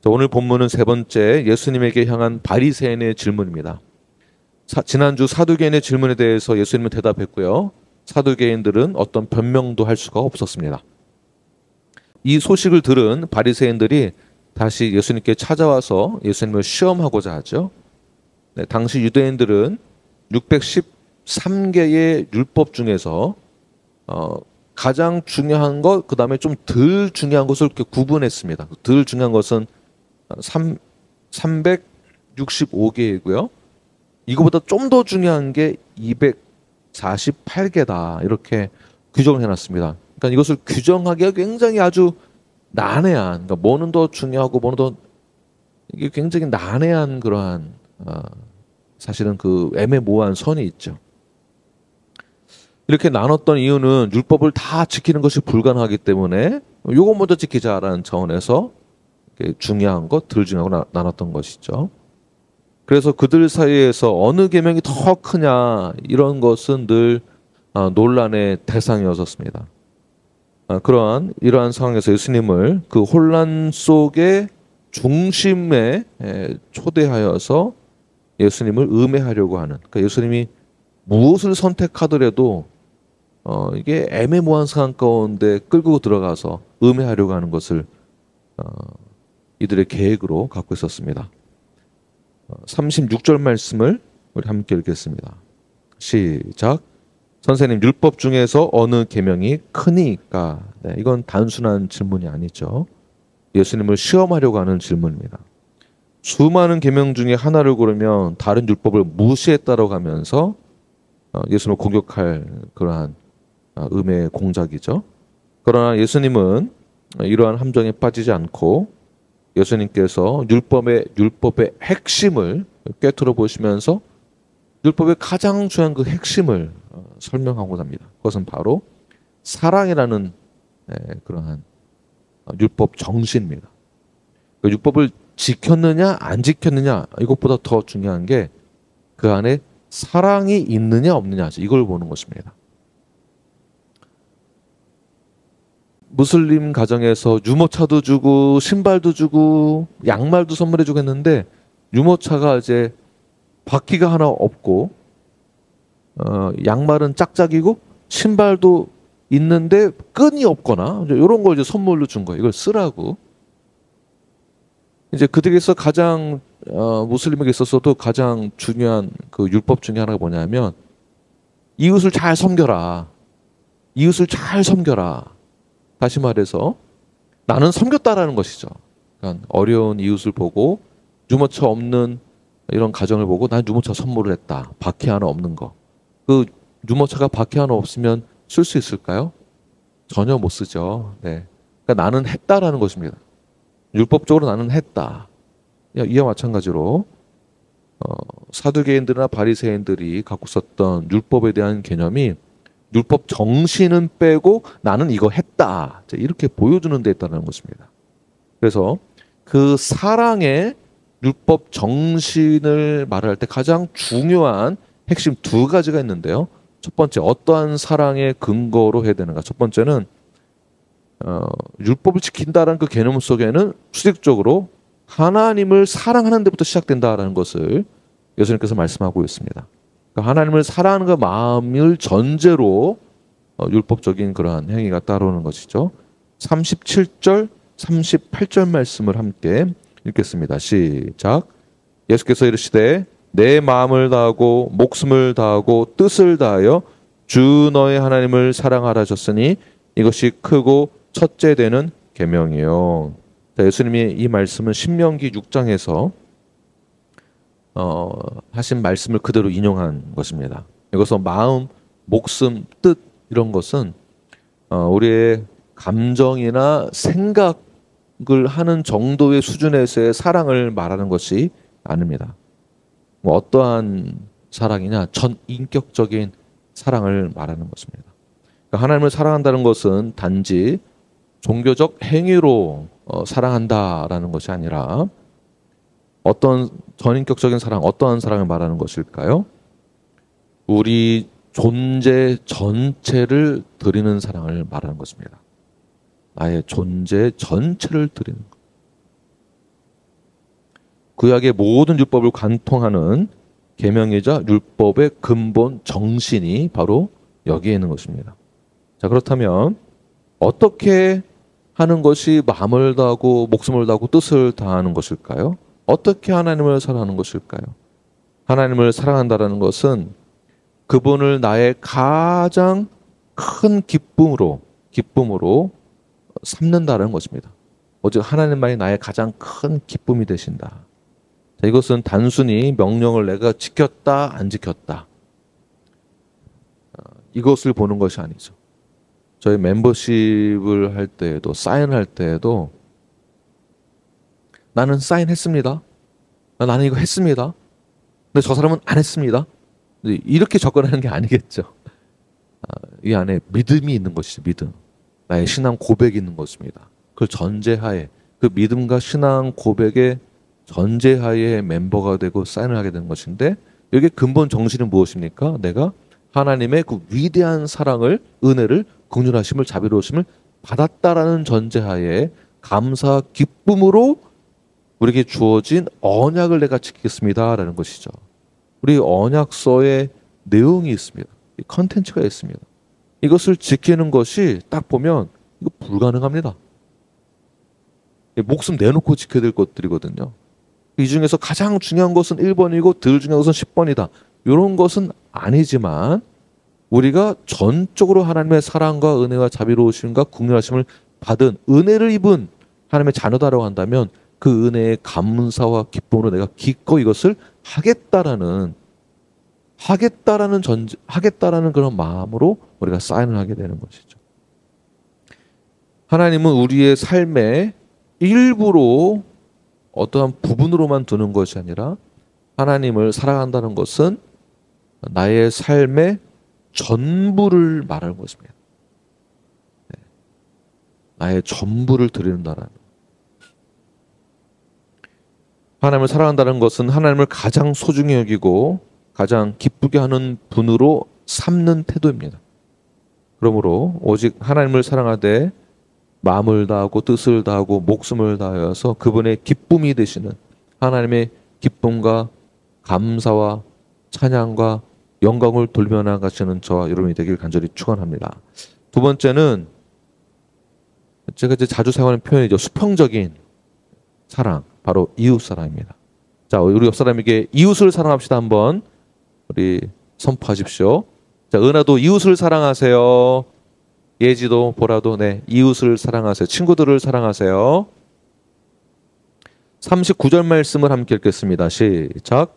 자, 오늘 본문은 세 번째 예수님에게 향한 바리새인의 질문입니다. 지난주 사두개인의 질문에 대해서 예수님은 대답했고요. 사두개인들은 어떤 변명도 할 수가 없었습니다. 이 소식을 들은 바리새인들이 다시 예수님께 찾아와서 예수님을 시험하고자 하죠. 네, 당시 유대인들은 613개의 율법 중에서 가장 중요한 것, 그 다음에 좀 덜 중요한 것을 이렇게 구분했습니다. 덜 중요한 것은 365개이고요. 이거보다 좀 더 중요한 게 248개다. 이렇게 규정을 해놨습니다. 그러니까 이것을 규정하기가 굉장히 아주 난해한, 그러니까 뭐는 더 중요하고 뭐는 더, 이게 굉장히 난해한 그러한 사실은 그 애매모호한 선이 있죠. 이렇게 나눴던 이유는 율법을 다 지키는 것이 불가능하기 때문에 요거 먼저 지키자라는 차원에서 중요한 것, 덜 중요한 거 나눴던 것이죠. 그래서 그들 사이에서 어느 계명이 더 크냐 이런 것은 늘 논란의 대상이었습니다. 이러한 상황에서 예수님을 그 혼란 속의 중심에 초대하여서 예수님을 음해하려고 하는, 그러니까 예수님이 무엇을 선택하더라도 이게 애매모호한 상황 가운데 끌고 들어가서 음해하려고 하는 것을 이들의 계획으로 갖고 있었습니다. 36절 말씀을 우리 함께 읽겠습니다. 시작. 선생님, 율법 중에서 어느 계명이 크니까? 네, 이건 단순한 질문이 아니죠. 예수님을 시험하려고 하는 질문입니다. 수많은 계명 중에 하나를 고르면 다른 율법을 무시했다라고 하면서 예수님을 공격할 그러한 음해의 공작이죠. 그러나 예수님은 이러한 함정에 빠지지 않고 예수님께서 율법의 핵심을 꿰뚫어 보시면서 율법의 가장 중요한 그 핵심을 설명하고자 합니다. 그것은 바로 사랑이라는 그러한 율법 정신입니다. 그 율법을 지켰느냐 안 지켰느냐 이것보다 더 중요한 게 그 안에 사랑이 있느냐 없느냐 이걸 보는 것입니다. 무슬림 가정에서 유모차도 주고 신발도 주고 양말도 선물해 주고 했는데 유모차가 이제 바퀴가 하나 없고 양말은 짝짝이고 신발도 있는데 끈이 없거나 이런 걸 이제 선물로 준 거예요. 이걸 쓰라고. 이제 그들에게서 가장 무슬림에게 있어서도 가장 중요한 그 율법 중에 하나가 뭐냐면 이웃을 잘 섬겨라. 이웃을 잘 섬겨라. 다시 말해서 나는 섬겼다라는 것이죠. 그러니까 어려운 이웃을 보고 유모차 없는 이런 가정을 보고 난 유모차 선물을 했다. 바퀴 하나 없는 거. 그 유모차가 바퀴 하나 없으면 쓸 수 있을까요? 전혀 못 쓰죠. 네. 그러니까 나는 했다라는 것입니다. 율법적으로 나는 했다. 이와 마찬가지로 사두개인들이나 바리새인들이 갖고 있었던 율법에 대한 개념이 율법 정신은 빼고 나는 이거 했다. 이렇게 보여주는 데 있다는 것입니다. 그래서 그 사랑의 율법 정신을 말할 때 가장 중요한 핵심 두 가지가 있는데요. 첫 번째, 어떠한 사랑의 근거로 해야 되는가. 첫 번째는 율법을 지킨다라는 그 개념 속에는 수직적으로 하나님을 사랑하는 데부터 시작된다라는 것을 예수님께서 말씀하고 있습니다. 그러니까 하나님을 사랑하는 그 마음을 전제로 율법적인 그러한 행위가 따르는 것이죠. 37절, 38절 말씀을 함께 읽겠습니다. 시작. 예수께서 이르시되 내 마음을 다하고 목숨을 다하고 뜻을 다하여 주 너의 하나님을 사랑하라 하셨으니 이것이 크고 첫째 되는 계명이요. 예수님이 이 말씀은 신명기 6장에서 하신 말씀을 그대로 인용한 것입니다. 이것은 마음, 목숨, 뜻 이런 것은 우리의 감정이나 생각을 하는 정도의 수준에서의 사랑을 말하는 것이 아닙니다. 어떠한 사랑이냐? 전인격적인 사랑을 말하는 것입니다. 그러니까 하나님을 사랑한다는 것은 단지 종교적 행위로 사랑한다라는 것이 아니라 어떤 전인격적인 사랑, 어떠한 사랑을 말하는 것일까요? 우리 존재 전체를 드리는 사랑을 말하는 것입니다. 나의 존재 전체를 드리는 것. 구약의 모든 율법을 관통하는 계명이자 율법의 근본 정신이 바로 여기에 있는 것입니다. 자, 그렇다면 어떻게 하는 것이 마음을 다하고 목숨을 다하고 뜻을 다하는 것일까요? 어떻게 하나님을 사랑하는 것일까요? 하나님을 사랑한다라는 것은 그분을 나의 가장 큰 기쁨으로 삼는다는 것입니다. 오직 하나님만이 나의 가장 큰 기쁨이 되신다. 자, 이것은 단순히 명령을 내가 지켰다 안 지켰다 이것을 보는 것이 아니죠. 저희 멤버십을 할 때에도 사인할 때에도 나는 사인했습니다. 나는 이거 했습니다. 근데 저 사람은 안 했습니다. 이렇게 접근하는 게 아니겠죠. 이 안에 믿음이 있는 것이죠. 믿음. 나의 신앙 고백이 있는 것입니다. 그걸 전제하에 그 믿음과 신앙 고백의 전제하에 멤버가 되고 사인을 하게 되는 것인데 여기에 근본 정신은 무엇입니까? 내가 하나님의 그 위대한 사랑을, 은혜를, 긍휼하심을, 자비로우심을 받았다라는 전제하에 감사, 기쁨으로 우리에게 주어진 언약을 내가 지키겠습니다라는 것이죠. 우리 언약서에 내용이 있습니다. 컨텐츠가 있습니다. 이것을 지키는 것이 딱 보면 이거 불가능합니다. 목숨 내놓고 지켜야 될 것들이거든요. 이 중에서 가장 중요한 것은 1번이고 덜 중요한 것은 10번이다. 이런 것은 아니지만 우리가 전적으로 하나님의 사랑과 은혜와 자비로우심과 긍휼하심을 받은 은혜를 입은 하나님의 자녀다라고 한다면 그 은혜의 감사와 기쁨으로 내가 기꺼이 이것을 하겠다라는 그런 마음으로 우리가 사인을 하게 되는 것이죠. 하나님은 우리의 삶의 일부로 어떠한 부분으로만 두는 것이 아니라 하나님을 사랑한다는 것은 나의 삶의 전부를 말하는 것입니다. 나의 전부를 드린다라는. 하나님을 사랑한다는 것은 하나님을 가장 소중히 여기고 가장 기쁘게 하는 분으로 삼는 태도입니다. 그러므로 오직 하나님을 사랑하되 마음을 다하고 뜻을 다하고 목숨을 다하여서 그분의 기쁨이 되시는 하나님의 기쁨과 감사와 찬양과 영광을 돌며 나가시는 저와 여러분이 되길 간절히 축원합니다. 두 번째는 제가 이제 자주 사용하는 표현이죠. 수평적인 사랑, 바로 이웃 사랑입니다. 자, 우리 옆 사람에게 이웃을 사랑합시다. 한번 우리 선포하십시오. 자, 은하도 이웃을 사랑하세요. 예지도 보라도 네, 이웃을 사랑하세요. 친구들을 사랑하세요. 39절 말씀을 함께 읽겠습니다. 시작.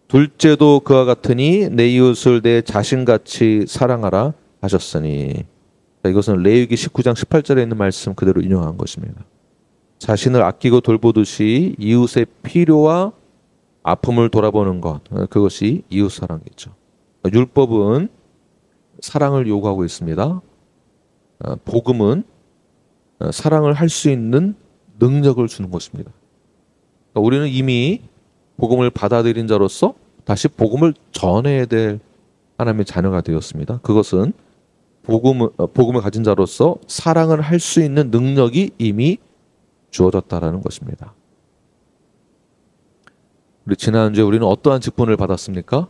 둘째도 그와 같으니 내 이웃을 내 자신같이 사랑하라 하셨으니. 자, 이것은 레위기 19장 18절에 있는 말씀 그대로 인용한 것입니다. 자신을 아끼고 돌보듯이 이웃의 필요와 아픔을 돌아보는 것, 그것이 이웃 사랑이죠. 율법은 사랑을 요구하고 있습니다. 복음은 사랑을 할 수 있는 능력을 주는 것입니다. 우리는 이미 복음을 받아들인 자로서 다시 복음을 전해야 될 하나님의 자녀가 되었습니다. 그것은 복음을 가진 자로서 사랑을 할 수 있는 능력이 이미 주어졌다라는 것입니다. 우리 지난주에 우리는 어떠한 직분을 받았습니까?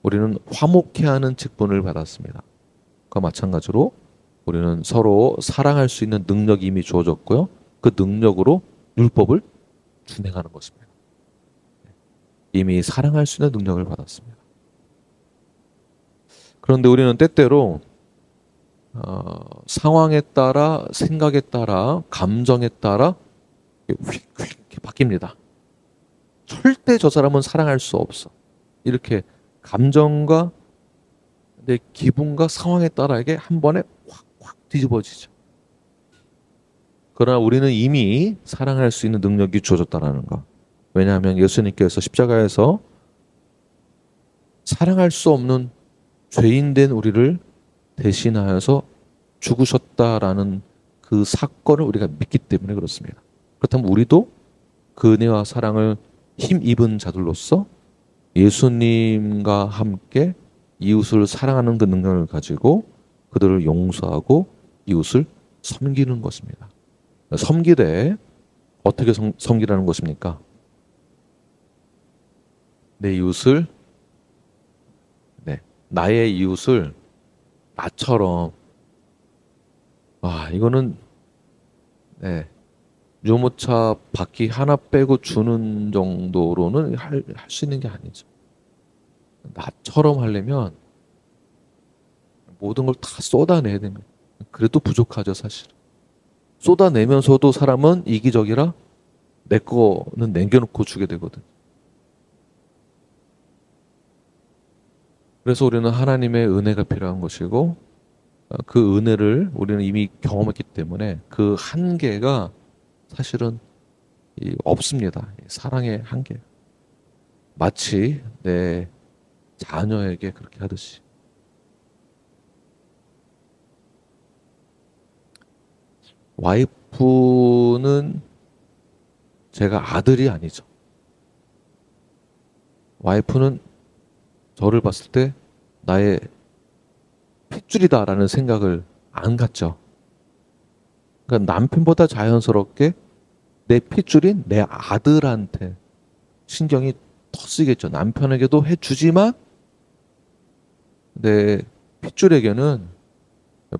우리는 화목해 하는 직분을 받았습니다. 그와 마찬가지로 우리는 서로 사랑할 수 있는 능력이 이미 주어졌고요. 그 능력으로 율법을 준행하는 것입니다. 이미 사랑할 수 있는 능력을 받았습니다. 그런데 우리는 때때로 상황에 따라, 생각에 따라, 감정에 따라 휙휙 바뀝니다. 절대 저 사람은 사랑할 수 없어. 이렇게 감정과 내 기분과 상황에 따라 이게 한 번에 확확 뒤집어지죠. 그러나 우리는 이미 사랑할 수 있는 능력이 주어졌다는 것. 왜냐하면 예수님께서 십자가에서 사랑할 수 없는 죄인된 우리를 대신하여서 죽으셨다라는 그 사건을 우리가 믿기 때문에 그렇습니다. 그렇다면 우리도 그 은혜와 사랑을 힘입은 자들로서 예수님과 함께 이웃을 사랑하는 그 능력을 가지고 그들을 용서하고 이웃을 섬기는 것입니다. 섬기되 어떻게 섬기라는 것입니까? 내 이웃을, 네, 나의 이웃을 나처럼. 이거는, 네, 유모차 바퀴 하나 빼고 주는 정도로는 할 수 있는 게 아니죠. 나처럼 하려면 모든 걸 다 쏟아내야 됩니다. 그래도 부족하죠, 사실. 쏟아내면서도 사람은 이기적이라 내 거는 남겨놓고 주게 되거든. 그래서 우리는 하나님의 은혜가 필요한 것이고, 그 은혜를 우리는 이미 경험했기 때문에 그 한계가 사실은 없습니다. 사랑의 한계. 마치 내 자녀에게 그렇게 하듯이. 와이프는 제가 아들이 아니죠. 와이프는 저를 봤을 때 나의 핏줄이다라는 생각을 안 갖죠. 그러니까 남편보다 자연스럽게 내 핏줄인 내 아들한테 신경이 더 쓰겠죠. 남편에게도 해주지만 내 핏줄에게는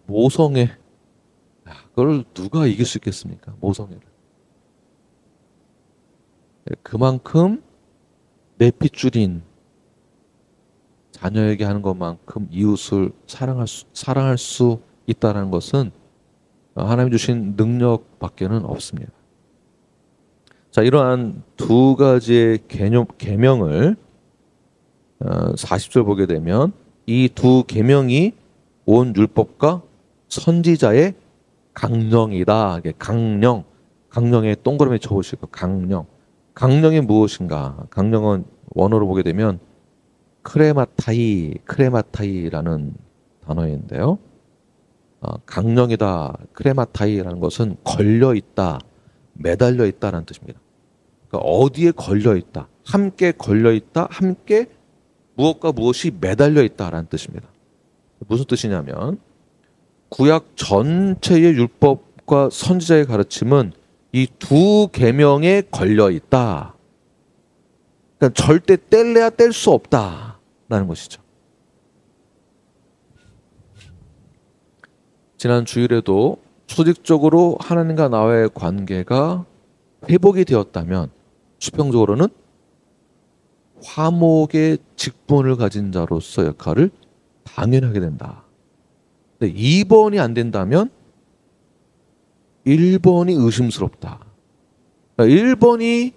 모성애, 그걸 누가 이길 수 있겠습니까? 모성애를. 그만큼 내 핏줄인 자녀에게 하는 것만큼 이웃을 사랑할 수 있다는 것은 하나님 주신 능력밖에는 없습니다. 자, 이러한 두 가지의 계명을 40절 보게 되면 이 두 계명이 온 율법과 선지자의 강령이다. 강령에 동그라미 쳐보시고 강령. 강령이 무엇인가? 강령은 원어로 보게 되면 크레마타이라는 단어인데요. 강령이다, 크레마타이라는 것은 걸려 있다, 매달려 있다라는 뜻입니다. 그러니까 어디에 걸려 있다, 함께 걸려 있다, 함께 무엇과 무엇이 매달려 있다라는 뜻입니다. 무슨 뜻이냐면 구약 전체의 율법과 선지자의 가르침은 이 두 계명에 걸려 있다. 그러니까 절대 뗄래야 뗄 수 없다라는 것이죠. 지난 주일에도 수직적으로 하나님과 나와의 관계가 회복이 되었다면 수평적으로는 화목의 직분을 가진 자로서 역할을 당연하게 된다. 근데 2번이 안 된다면 1번이 의심스럽다. 1번이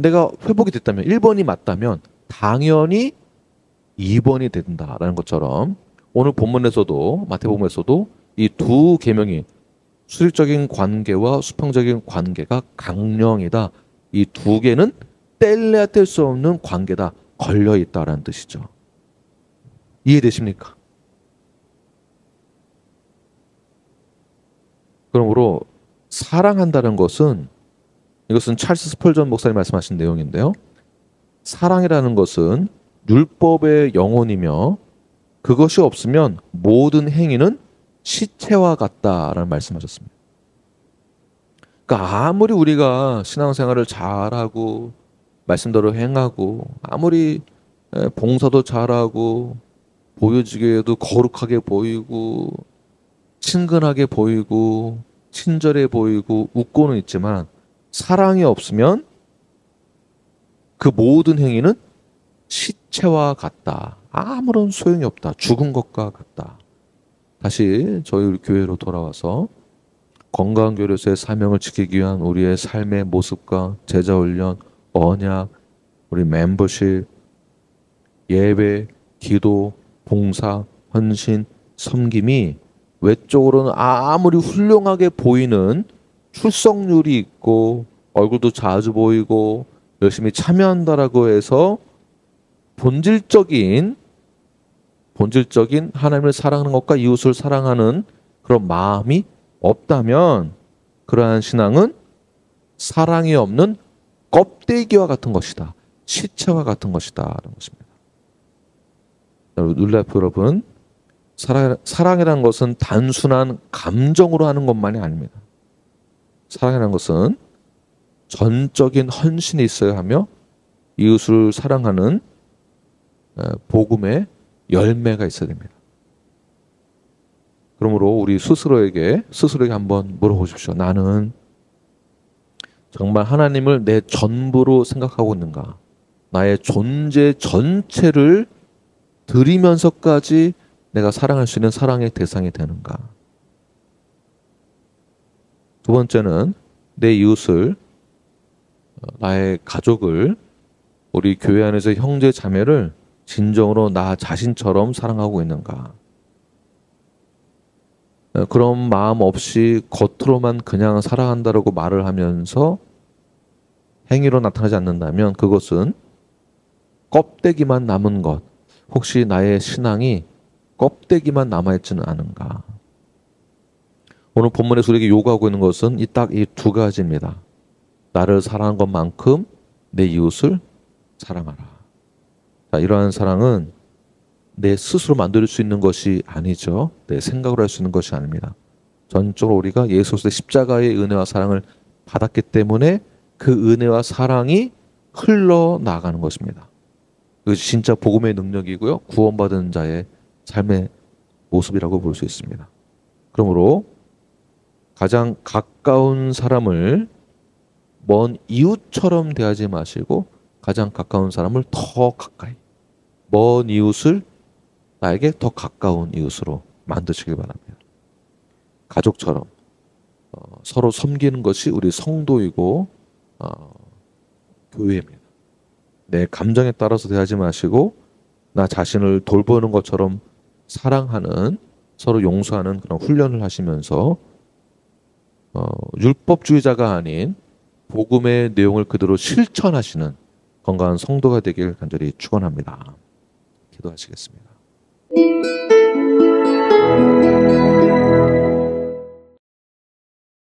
내가 회복이 됐다면 1번이 맞다면 당연히 2번이 된다라는 것처럼 오늘 본문에서도 마태복음에서도 이 두 계명이 수직적인 관계와 수평적인 관계가 강령이다. 이 두 개는 뗄래야 뗄 수 없는 관계다. 걸려 있다라는 뜻이죠. 이해되십니까? 그러므로 사랑한다는 것은 이것은 찰스 스펄전 목사님 말씀하신 내용인데요. 사랑이라는 것은 율법의 영혼이며 그것이 없으면 모든 행위는 시체와 같다라는 말씀하셨습니다. 그러니까 아무리 우리가 신앙생활을 잘하고 말씀대로 행하고 아무리 봉사도 잘하고 보여지기에도 거룩하게 보이고 친근하게 보이고 친절해 보이고 웃고는 있지만 사랑이 없으면 그 모든 행위는 시체와 같다. 아무런 소용이 없다. 죽은 것과 같다. 다시 저희 교회로 돌아와서 건강한 교류소의 사명을 지키기 위한 우리의 삶의 모습과 제자훈련, 언약, 우리 멤버십, 예배, 기도, 봉사, 헌신, 섬김이 외적으로는 아무리 훌륭하게 보이는 출석률이 있고 얼굴도 자주 보이고 열심히 참여한다라고 해서 본질적인 하나님을 사랑하는 것과 이웃을 사랑하는 그런 마음이 없다면 그러한 신앙은 사랑이 없는 껍데기와 같은 것이다. 시체와 같은 것이다. 라는 것입니다. 여러분, 사랑이라는 것은 단순한 감정으로 하는 것만이 아닙니다. 사랑이라는 것은 전적인 헌신이 있어야 하며 이웃을 사랑하는 복음의 열매가 있어야 됩니다. 그러므로 우리 스스로에게 한번 물어보십시오. 나는 정말 하나님을 내 전부로 생각하고 있는가? 나의 존재 전체를 드리면서까지 내가 사랑할 수 있는 사랑의 대상이 되는가? 두 번째는 내 이웃을, 나의 가족을, 우리 교회 안에서 형제 자매를 진정으로 나 자신처럼 사랑하고 있는가? 그런 마음 없이 겉으로만 그냥 사랑한다라고 말을 하면서 행위로 나타나지 않는다면 그것은 껍데기만 남은 것, 혹시 나의 신앙이 껍데기만 남아있지는 않은가? 오늘 본문에서 우리에게 요구하고 있는 것은 딱 이 두 가지입니다. 나를 사랑한 것만큼 내 이웃을 사랑하라. 자, 이러한 사랑은 내 스스로 만들 수 있는 것이 아니죠. 내 생각으로 할 수 있는 것이 아닙니다. 전적으로 우리가 예수 그리스도의 십자가의 은혜와 사랑을 받았기 때문에 그 은혜와 사랑이 흘러나가는 것입니다. 그것이 진짜 복음의 능력이고요. 구원받은 자의 삶의 모습이라고 볼 수 있습니다. 그러므로 가장 가까운 사람을 먼 이웃처럼 대하지 마시고 가장 가까운 사람을 더 가까이, 먼 이웃을 나에게 더 가까운 이웃으로 만드시길 바랍니다. 가족처럼 서로 섬기는 것이 우리 성도이고 교회입니다. 내 감정에 따라서 대하지 마시고 나 자신을 돌보는 것처럼 사랑하는, 서로 용서하는 그런 훈련을 하시면서 율법주의자가 아닌 복음의 내용을 그대로 실천하시는 건강한 성도가 되길 간절히 축원합니다. 기도하시겠습니다.